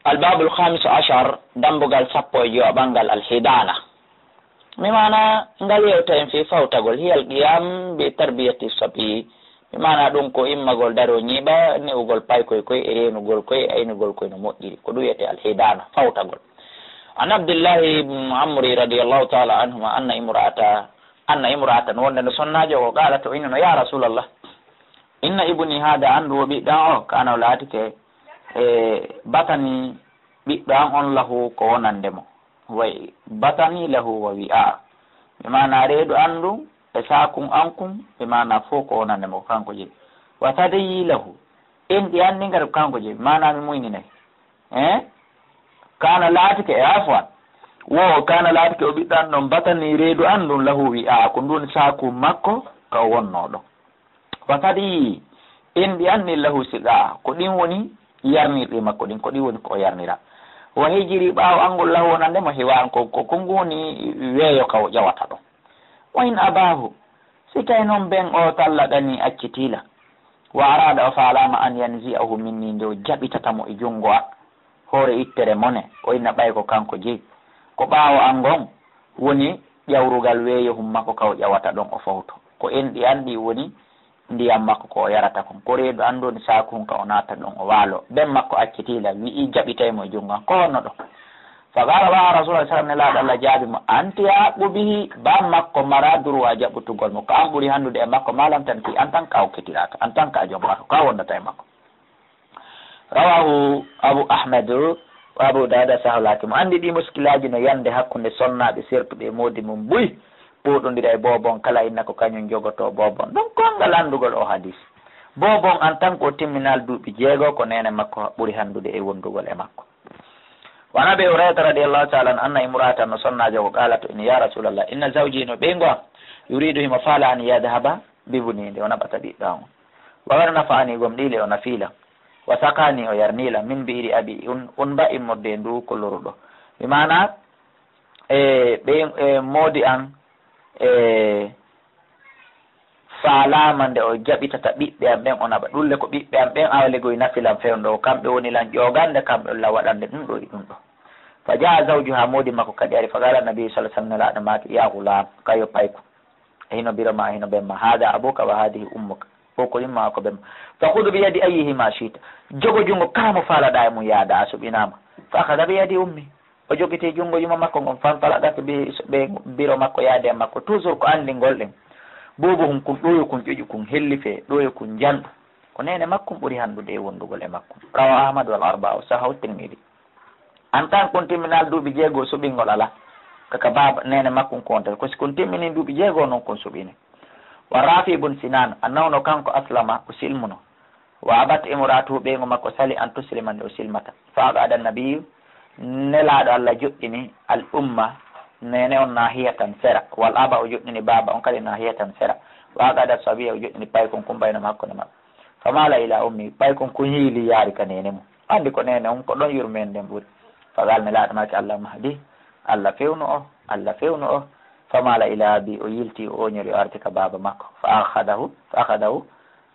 الباب الخامس عشر دمبغال سابو جو بانغال الهدانة ممانا نغال يوتين في فوتاغول هي القيام بتربية الصبي بمعنى دونكو إما غول دارو نيبا نيوغول باي كوي كوي إرينو غول كوي أينو غول كوي نموتيري كدو يتي الهدانة فوتاغول عن عبد الله بن عمرو رضي الله تعالى عنهما أن امرأة ونن سناجو وقالت إننا يا رسول الله إن ابني هذا عنده بيداو كان ولاتك batani ɓiɓɓe an on lahu ko wonandemo way batani lahu wa wi'a ɓe mana reedu andu e sakum ankum ɓe mana fo ko wonandemo ko kanko jeeyi wa tadayi lahu en ɗi anndi ngati ko kanko jeeyi mana mi moyninayi kana laatike e afwan wo kana laatike o ɓiɗɗo an ɗon batani reedu andum lahu wi'a ko ndun sakum makko ka wonno ɗon wa tadayi en ɗi anndi lahu siga ko ɗin woni yarnirɗi makko ɗin ko ɗi woni ko yarnira wo hijiri ɓaawo angol lahu wonande mo hewan ko ngoni weeyo ka o ƴawata ɗon wa in abahu si tawi noon ɓen o tallaɗani accitila wa arada o faalama an yanzi'ahu minni nde o jaɓitatamo e junngo a hoore ittere mone o inna ɓay ko kanko jeyi ko ɓaawo angon woni ƴawrugal weeyohum makko ka o ƴawata ɗon o fawto ko en ɗi anndi woni ndiyam makko ko o yarata kon ko reedu andoni sakuhum ka o naata ɗon o waalo ɓen makko accitila wi'i jaɓitaymo e junngo ko honno ɗon fa qala wa rasulullah sallam nelaɗo Allah jaabi mo anti haqqu bihi bam makko mara droit jaɓɓutugol mo ko an ɓuuri handude e makko malam tan ki en tant que a hokkitiraka en tant que a jombata ka wonnata e makko rawahu abou ahmed wa abou dada sahlaki mo andi ɗi muskilaji no yande hakkude sonnaɓe sertuɓe modi mum buy ɓoɗodira e bobon kala inna ko kañum jogoto bobon donc kongal andugol o hadis bobon en tant que o timminal duuɓi 6 ko nene makko ɓuuri handude e wondugol e makko wana ɓe hurayra radiallahu taala an anna imra'atan no sonnajo ko qalata in ya rasulallah inna zawji no ɓeygo am yuridu himo faala an yadhaba bibunide o naɓata ɓiɗɗo on wawara nafaani gom ɗile o nafila wa sakani o yarnila min biiri abi on mba'i modde e ndu kolloruɗo mi mana ɓe moodi an faalama nde o jaɓitata ɓiɓɓe am ɓen o naɓa ɗulle ko ɓiɓɓe am ɓen awlegoye nafilan fewndo kamɓe woni lan ƴogande kamɓe olla waɗande ɗum ɗo e ɗum ɗo fa jaa zawju ha moodi makko kadi ari fa qala nabi sallah sallam nelaɗo maki ya gulam kayo payko hino biroma hino ɓemma hada abuka wa hadihi ummuka o ko yimma ko ɓemma fa hudu bi yadi ayihima chita jogo jungo kamo faalaɗa e mum yaada a suɓinama fa akada bi yadi ummi o jogiti junngo yuma makko ngon fanfalaɗata ɓe biro makko yaade e makko toujours ko anndingol ɗen bobo hum kun ɗoyo kun ƴoƴi kun hellife ɗoyo kun janɗu ko nene makkum ɓuri handude e wondugol e makkum rawa ahmad wal arba o sahaw tirmidi en tant qu'on timminal duuɓi 6 suɓingol ala kaka baba nene makkum konta ko si kon timmini duuɓi 6 noon kon suɓine wa rafi ibn sinan annawno kanko aslama o silmuno wa abat imratuhu ɓeygo makko sali an tuslimande o silmata fa aqada nabiyu nelaɗo Allah joƴƴini al umma nene on nahiya tan sera wal aba o joƴƴini baba on kadi nahiya tan sera wa qada sabiya o joƴƴini paykon kumbayno hakkude mabɓe famala ila ummi paykon ko hiili yaari ka nene mum andi ko nene on ko ɗon yurmen nden ɓuuri fagal nelaɗo maki Allah mahdi Allah fewnu o famala ila abi o yilti o oñori o arti ka baba makko fa akhadahu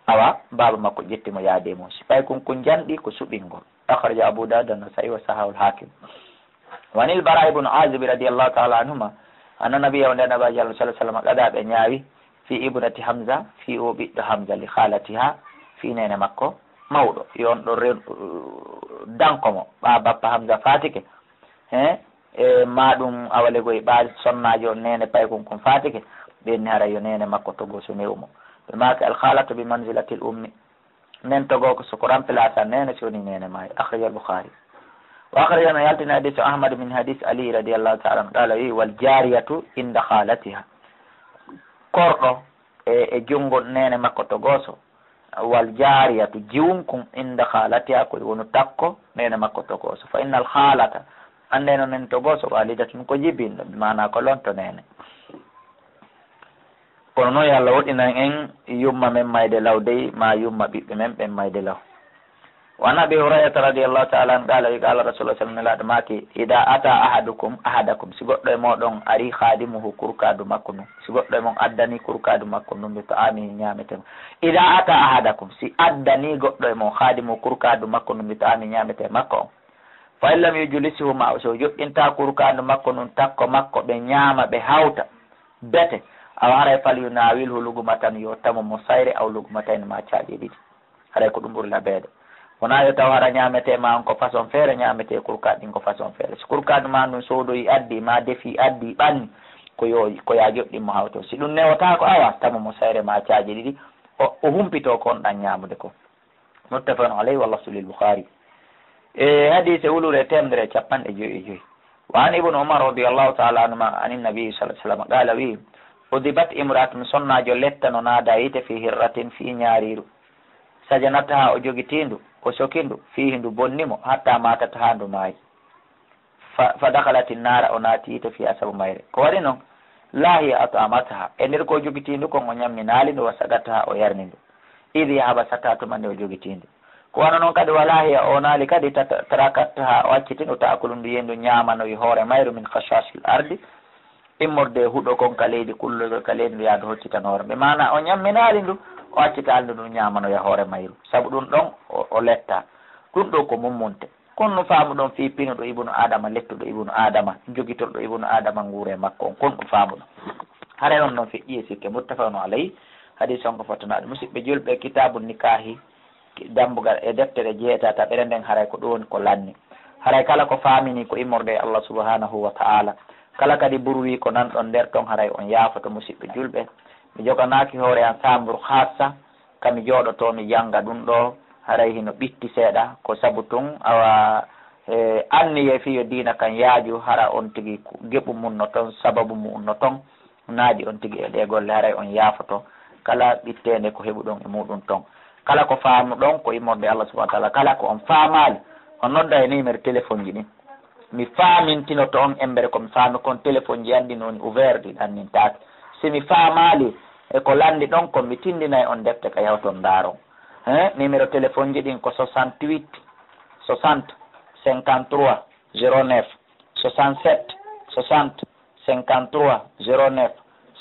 awa baba makko ƴettimo yaade mum si paykon ko janɗi ko suɓingol أخرج أبو داود النسائي وصححه الحاكم وعن البراء بن عازب رضي الله تعالى عنهما أن النبي صلى الله عليه وسلم قد بنياوي في ابنة حمزة في بنت حمزة لخالتها في نين مكة مولو يون دانكمو بابا حمزة فاتك ما دum awale goy baal sonnajo nene paykon kon fatike be nara yo nene makko to go so newmo be maka al khalatu bi manzilati al ummi nen togo ko soko remplaçant nene soni nene may akhraj al bukhari wa akhrajana yaltina hadith ahmad min hadith ali radiyallahu ta'ala qala wal jariyatu inda khalatiha kordo e jungo nene makko to goso wal jariyatu jiwunkum inda khalatiha ko wonu takko nene makko to goso fa innal khalata andeno nen to goso walidatun ko jibindo mana ko lonto nene kono noon yo Allah woɗɗinan en yumma men mayde law dey ma yumma ɓiɓɓe men ɓen mayde law wan abi hurayrata radiallahu taala an qala qala rasulullah sallam nelaɗo maki ida ata ahadakum si goɗɗo e moɗon ari khadimuhu kurkadu makko num si goɗɗo e mon addani kurkadu makko num ɓe to ami ñametemo ida ata ahadakum si addani goɗɗo e mon khadimuhu kurkadu makko num ɓe to ami ñamete makko on fa illam yujlisihu ma so joɗɗinta kurkandu makko nun takko makko ɓe ñaama ɓe hawta bete awa haray fal yunawilhu luguma tan yo tamo mo sayre aw luguma tan ma caaƴe ɗiɗi haray ko ɗum ɓuri labeede wona yo taw hara ñaamete ma on ko façon feere ñaamete kurkaɗ ɗin ko façon feere so kurkaɗu ma ɗum soodoyi addi ma defi addi ɓanni ko ya joɗɗinmo hawto si ɗum newota ko awa tamo mo sayre ma caaƴe ɗiɗi o humpito ko on ɗan ñaamude ko muttafaqun alayhi wa lafzu lil Bukhari hadise wulure temdere capanɗe joyi e joyi wa an ibnu umar radiallahu taala anhuma ani nabi sallah sallam qala wi udibat imratun sonnajo letta no naada yite fi hirratin fi ñaariru sajanata ha o jogitindu o sokindu fihi ndu bonnimo hatta matata ha ndu maayi fa dakalati nara o naati yite fi asabu mayre ko waɗi noon laahiya ato amataha e nder ko jogitindu kon o ñamminaali ndu wa sagataha o yarni ndu idi yahaba sata tumande o jogitindu ko wana noon kadi wala hiya o naali kadi tarakattaha o accitinu taakulu ndu yendu ñamanoyi hoore mayru min khashasil ardi immorde huɗo kon ka leydi kulloɗo ka leydi ndu yaade hoccitan hoore ɓe mana o ñamminaali ndu o accitalndu ndu ñamanoya hoore mayru saabu ɗum ɗon o letta ɗum ɗo ko mummunte kon no faamu ɗon fi pinuɗo ibnu adama lettuɗo ibnu adama jogitorɗo ibnu adama nguure makko on kon ɗum faamu ɗon hare noon noon feƴƴi e sikke muttafaqun alayhi hadis on ko fottanaɗo musidɓe julɓe kitabu nikahi dambugal e deftere jeetata ɓere nden haray ko ɗum woni ko lanni haray kala ko faamini ko immorde Allah subhanahu wa ta'ala kala kadi burwi ko nanɗon nder ton haray on yaafoto musidɓe julɓe mi joganaki hoore an sambru hassa kami jooɗoto mi janga ɗum ɗo haray hino ɓitti seeɗa ko sabu tun awa anniye fiyo diina kan yaaju hara on tigi geɓu mum no toon sababu mum no toon naaji on tigi e ɗe golle haray on yaafoto kala ɓittende ko heɓu ɗon e muɗum toon kala ko faamu ɗon ko immorde Allah subahana taala kala ko on faamali on nodda e numéro téléphone ji ɗin mi faamintinoto on embere komi faami kon téléphone ji andi noon ouvert ɗi ɗannintaki si mi faamali e ko landi ɗon ko mi tindinayi on defte ka yawton ndaaron numéro téléphone ji ɗin ko 68 60 53 09 67 60 53 09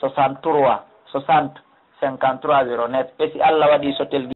63 60 53 09 e si Allah waɗi so tel